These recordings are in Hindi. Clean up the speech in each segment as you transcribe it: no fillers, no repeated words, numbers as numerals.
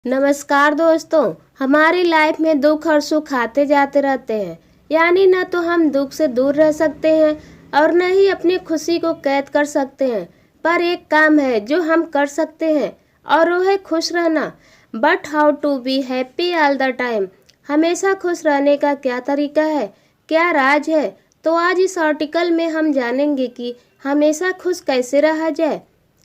नमस्कार दोस्तों। हमारी लाइफ में दुख और सुख आते जाते रहते हैं। यानी न तो हम दुख से दूर रह सकते हैं और न ही अपनी खुशी को कैद कर सकते हैं। पर एक काम है जो हम कर सकते हैं और वो है खुश रहना। But how to be happy all the time. हमेशा खुश रहने का क्या तरीका है, क्या राज है? तो आज इस आर्टिकल में हम जानेंगे कि हमेशा खुश कैसे रहा जाए।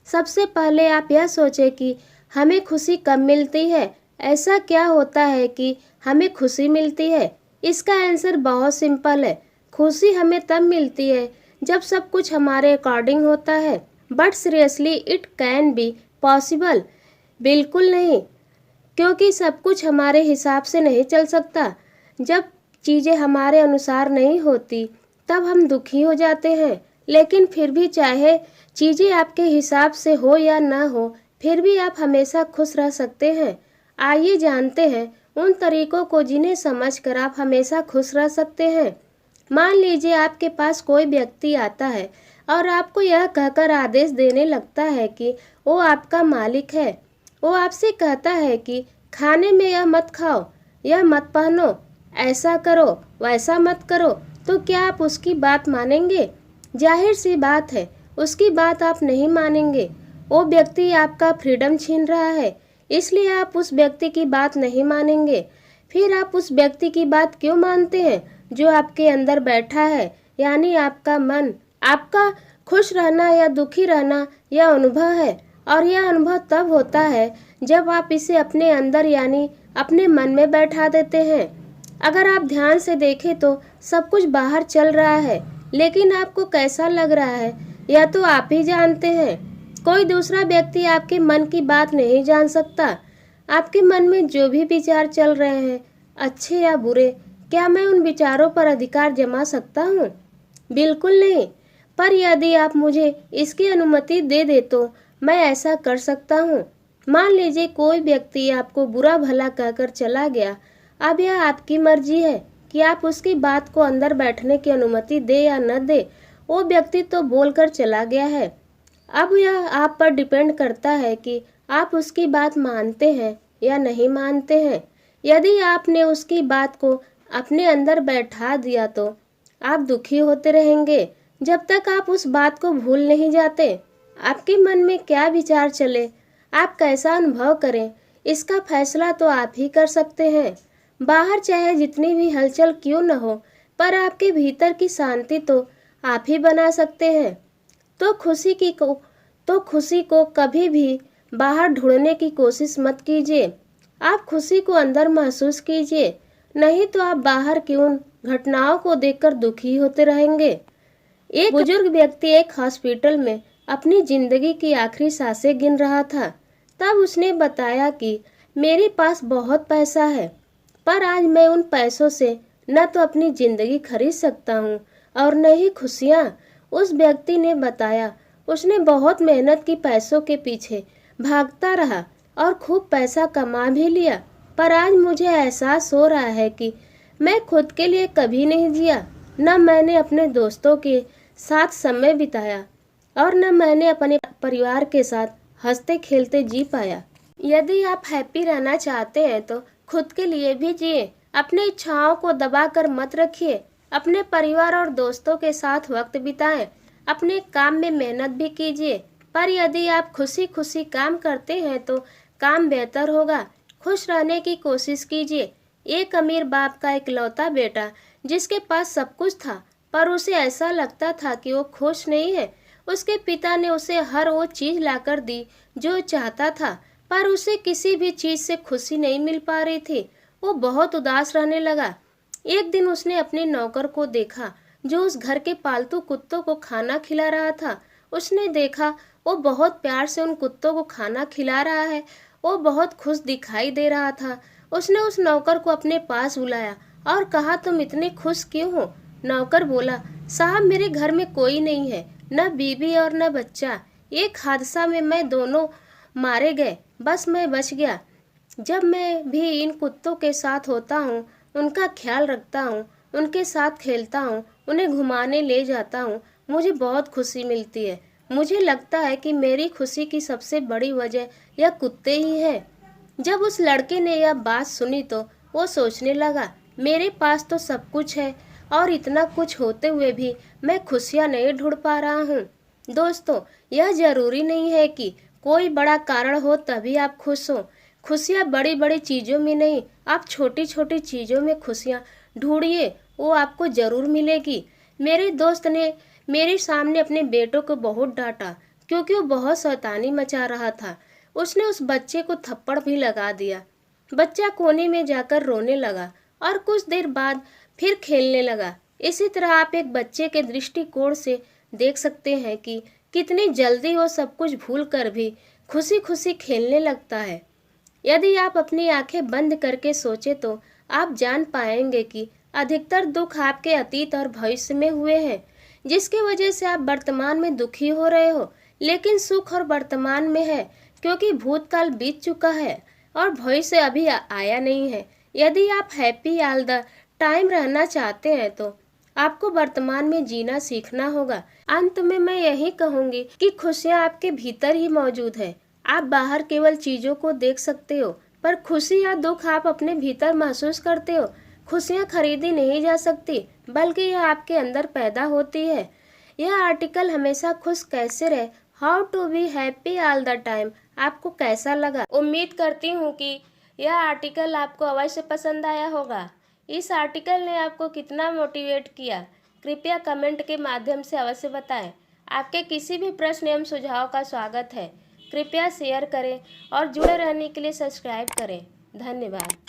सबसे पहले आप यह सोचें कि हमें खुशी कब मिलती है। ऐसा क्या होता है कि हमें खुशी मिलती है? इसका आंसर बहुत सिंपल है। खुशी हमें तब मिलती है जब सब कुछ हमारे अकॉर्डिंग होता है। But seriously it can be possible? बिल्कुल नहीं, क्योंकि सब कुछ हमारे हिसाब से नहीं चल सकता। जब चीज़ें हमारे अनुसार नहीं होती तब हम दुखी हो जाते हैं। लेकिन फिर भी चाहे चीज़ें आपके हिसाब से हो या ना हो, फिर भी आप हमेशा खुश रह सकते हैं। आइए जानते हैं उन तरीकों को जिन्हें समझकर आप हमेशा खुश रह सकते हैं। मान लीजिए आपके पास कोई व्यक्ति आता है और आपको यह कहकर आदेश देने लगता है कि वो आपका मालिक है। वो आपसे कहता है कि खाने में यह मत खाओ, यह मत पहनो, ऐसा करो, वैसा मत करो। तो क्या आप उसकी बात मानेंगे? जाहिर सी बात है, उसकी बात आप नहीं मानेंगे। वो व्यक्ति आपका फ्रीडम छीन रहा है, इसलिए आप उस व्यक्ति की बात नहीं मानेंगे। फिर आप उस व्यक्ति की बात क्यों मानते हैं जो आपके अंदर बैठा है, यानी आपका मन? आपका खुश रहना या दुखी रहना यह अनुभव है, और यह अनुभव तब होता है जब आप इसे अपने अंदर यानी अपने मन में बैठा देते हैं। अगर आप ध्यान से देखें तो सब कुछ बाहर चल रहा है, लेकिन आपको कैसा लग रहा है यह तो आप ही जानते हैं। कोई दूसरा व्यक्ति आपके मन की बात नहीं जान सकता। आपके मन में जो भी विचार चल रहे हैं, अच्छे या बुरे, क्या मैं उन विचारों पर अधिकार जमा सकता हूँ? बिल्कुल नहीं। पर यदि आप मुझे इसकी अनुमति दे दे तो मैं ऐसा कर सकता हूँ। मान लीजिए कोई व्यक्ति आपको बुरा भला कहकर चला गया। अब यह आपकी मर्जी है कि आप उसकी बात को अंदर बैठने की अनुमति दे या न दे। वो व्यक्ति तो बोलकर चला गया है। अब यह आप पर डिपेंड करता है कि आप उसकी बात मानते हैं या नहीं मानते हैं। यदि आपने उसकी बात को अपने अंदर बैठा दिया तो आप दुखी होते रहेंगे जब तक आप उस बात को भूल नहीं जाते। आपके मन में क्या विचार चले, आप कैसा अनुभव करें, इसका फैसला तो आप ही कर सकते हैं। बाहर चाहे जितनी भी हलचल क्यों न हो, पर आपके भीतर की शांति तो आप ही बना सकते हैं। तो खुशी को कभी भी बाहर ढूंढने की कोशिश मत कीजिए। आप खुशी को अंदर महसूस कीजिए, नहीं तो आप बाहर की उन घटनाओं को देखकर दुखी होते रहेंगे। एक बुजुर्ग व्यक्ति एक हॉस्पिटल में अपनी जिंदगी की आखिरी सांसें गिन रहा था। तब उसने बताया कि मेरे पास बहुत पैसा है, पर आज मैं उन पैसों से न तो अपनी जिंदगी खरीद सकता हूँ और न ही खुशियाँ। उस व्यक्ति ने बताया उसने बहुत मेहनत की, पैसों के पीछे भागता रहा और खूब पैसा कमा भी लिया, पर आज मुझे एहसास हो रहा है कि मैं खुद के लिए कभी नहीं जिया। न मैंने अपने दोस्तों के साथ समय बिताया और न मैंने अपने परिवार के साथ हंसते खेलते जी पाया। यदि आप हैप्पी रहना चाहते हैं तो खुद के लिए भी जिए। अपनी इच्छाओं को दबा कर मत रखिए। अपने परिवार और दोस्तों के साथ वक्त बिताएं। अपने काम में मेहनत भी कीजिए, पर यदि आप खुशी खुशी काम करते हैं तो काम बेहतर होगा। खुश रहने की कोशिश कीजिए। एक अमीर बाप का इकलौता बेटा जिसके पास सब कुछ था, पर उसे ऐसा लगता था कि वो खुश नहीं है। उसके पिता ने उसे हर वो चीज़ लाकर दी जो चाहता था, पर उसे किसी भी चीज़ से खुशी नहीं मिल पा रही थी। वो बहुत उदास रहने लगा। एक दिन उसने अपने नौकर को देखा जो उस घर के पालतू कुत्तों को खाना खिला रहा था। उसने देखा वो बहुत प्यार से उन कुत्तों को खाना खिला रहा है। वो बहुत खुश दिखाई दे रहा था। उसने उस नौकर को अपने पास बुलाया और कहा, तुम इतने खुश क्यों हो? नौकर बोला, साहब मेरे घर में कोई नहीं है, न बीवी और न बच्चा। एक हादसा में मैं दोनों मारे गए, बस मैं बच गया। जब मैं भी इन कुत्तों के साथ होता हूँ, उनका ख्याल रखता हूँ, उनके साथ खेलता हूँ, उन्हें घुमाने ले जाता हूँ, मुझे बहुत खुशी मिलती है। मुझे लगता है कि मेरी खुशी की सबसे बड़ी वजह यह कुत्ते ही है। जब उस लड़के ने यह बात सुनी तो वो सोचने लगा, मेरे पास तो सब कुछ है और इतना कुछ होते हुए भी मैं खुशियाँ नहीं ढूंढ पा रहा हूँ। दोस्तों, यह जरूरी नहीं है कि कोई बड़ा कारण हो तभी आप खुश हो। खुशियाँ बड़ी बड़ी चीज़ों में नहीं, आप छोटी छोटी चीज़ों में खुशियाँ ढूंढिए, वो आपको ज़रूर मिलेगी। मेरे दोस्त ने मेरे सामने अपने बेटों को बहुत डांटा क्योंकि वो बहुत शैतानी मचा रहा था। उसने उस बच्चे को थप्पड़ भी लगा दिया। बच्चा कोने में जाकर रोने लगा और कुछ देर बाद फिर खेलने लगा। इसी तरह आप एक बच्चे के दृष्टिकोण से देख सकते हैं कि कितनी जल्दी वो सब कुछ भूल कर भी खुशी खुशी खेलने लगता है। यदि आप अपनी आंखें बंद करके सोचे तो आप जान पाएंगे कि अधिकतर दुख आपके अतीत और भविष्य में हुए हैं, जिसकी वजह से आप वर्तमान में दुखी हो रहे हो। लेकिन सुख और वर्तमान में है क्योंकि भूतकाल बीत चुका है और भविष्य अभी आया नहीं है। यदि आप हैप्पी ऑल द टाइम रहना चाहते हैं तो आपको वर्तमान में जीना सीखना होगा। अंत में मैं यही कहूंगी कि खुशियाँ आपके भीतर ही मौजूद है। आप बाहर केवल चीजों को देख सकते हो, पर खुशी या दुख आप अपने भीतर महसूस करते हो। खुशियाँ खरीदी नहीं जा सकती, बल्कि यह आपके अंदर पैदा होती है। यह आर्टिकल हमेशा खुश कैसे रहे, how to be happy all the time, आपको कैसा लगा? उम्मीद करती हूँ कि यह आर्टिकल आपको अवश्य पसंद आया होगा। इस आर्टिकल ने आपको कितना मोटिवेट किया, कृपया कमेंट के माध्यम से अवश्य बताएं। आपके किसी भी प्रश्न एवं सुझाव का स्वागत है। कृपया शेयर करें और जुड़े रहने के लिए सब्सक्राइब करें। धन्यवाद।